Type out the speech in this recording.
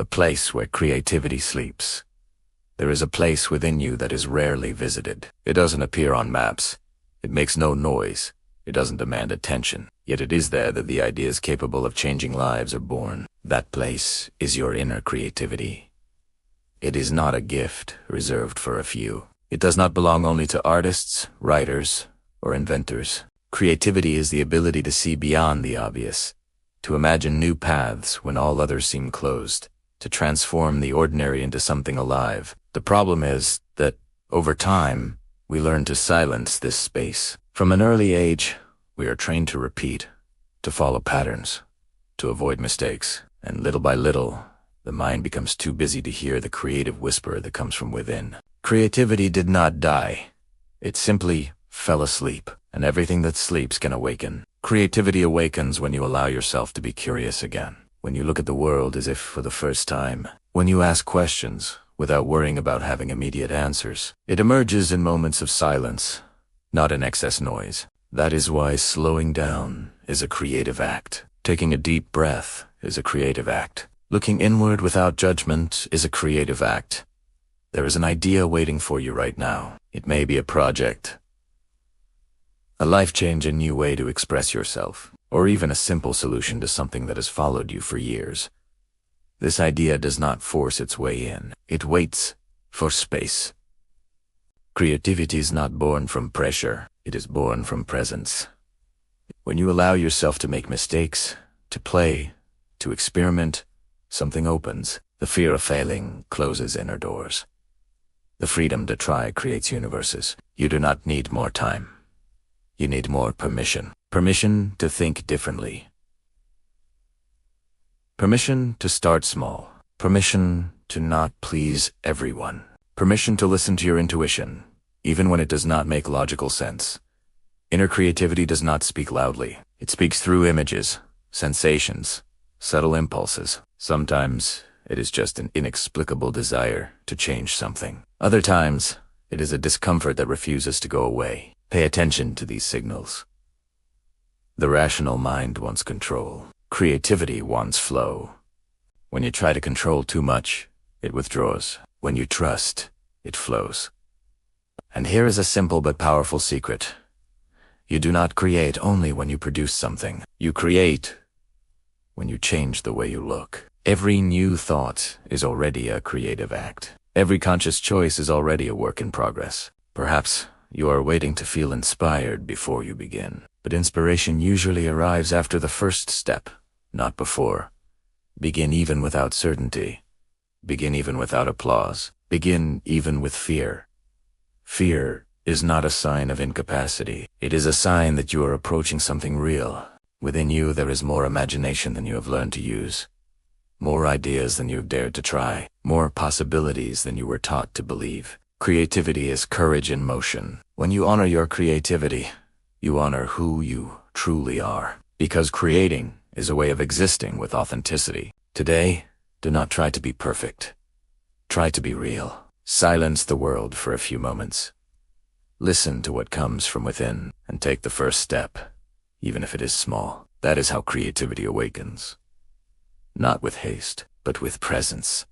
a place where creativity sleeps. There is a place within you that is rarely visited. It doesn't appear on maps. It makes no noise. It doesn't demand attention. Yet it is there that the ideas capable of changing lives are born. That place is your inner creativity. It is not a gift reserved for a few. It does not belong only to artists, writers, or inventors. Creativity is the ability to see beyond the obvious, to imagine new paths when all others seem closed, to transform the ordinary into something alive. The problem is that, over time, we learn to silence this space. From an early age, we are trained to repeat, to follow patterns, to avoid mistakes, and little by little, the mind becomes too busy to hear the creative whisper that comes from within. Creativity did not die. It simply fell asleep, and everything that sleeps can awaken. Creativity awakens when you allow yourself to be curious again, when you look at the world as if for the first time, when you ask questions without worrying about having immediate answers. It emerges in moments of silence, not in excess noise. That is why slowing down is a creative act. Taking a deep breath is a creative act. Looking inward without judgment is a creative act. There is an idea waiting for you right now. It may be a project, a life-changing new way to express yourself, or even a simple solution to something that has followed you for years. This idea does not force its way in. It waits for space. Creativity is not born from pressure. It is born from presence. When you allow yourself to make mistakes, to play, to experiment, something opens. The fear of failing closes inner doors. The freedom to try creates universes. You do not need more time. You need more permission. Permission to think differently. Permission to start small. Permission to not please everyone. Permission to listen to your intuition, even when it does not make logical sense. Inner creativity does not speak loudly. It speaks through images, sensations, subtle impulses. Sometimes it is just an inexplicable desire to change something. Other times, it is a discomfort that refuses to go away. Pay attention to these signals. The rational mind wants control. Creativity wants flow. When you try to control too much, it withdraws. When you trust, it flows. And here is a simple but powerful secret. You do not create only when you produce something. You create when you change the way you look. Every new thought is already a creative act. Every conscious choice is already a work in progress. Perhaps you are waiting to feel inspired before you begin. But inspiration usually arrives after the first step, not before. Begin even without certainty. Begin even without applause. Begin even with fear. Fear is not a sign of incapacity. It is a sign that you are approaching something real. Within you there is more imagination than you have learned to use. More ideas than you have dared to try. More possibilities than you were taught to believe. Creativity is courage in motion. When you honor your creativity, you honor who you truly are. Because creating is a way of existing with authenticity. Today, do not try to be perfect. Try to be real. Silence the world for a few moments. Listen to what comes from within and take the first step, even if it is small. That is how creativity awakens. Not with haste, but with presence.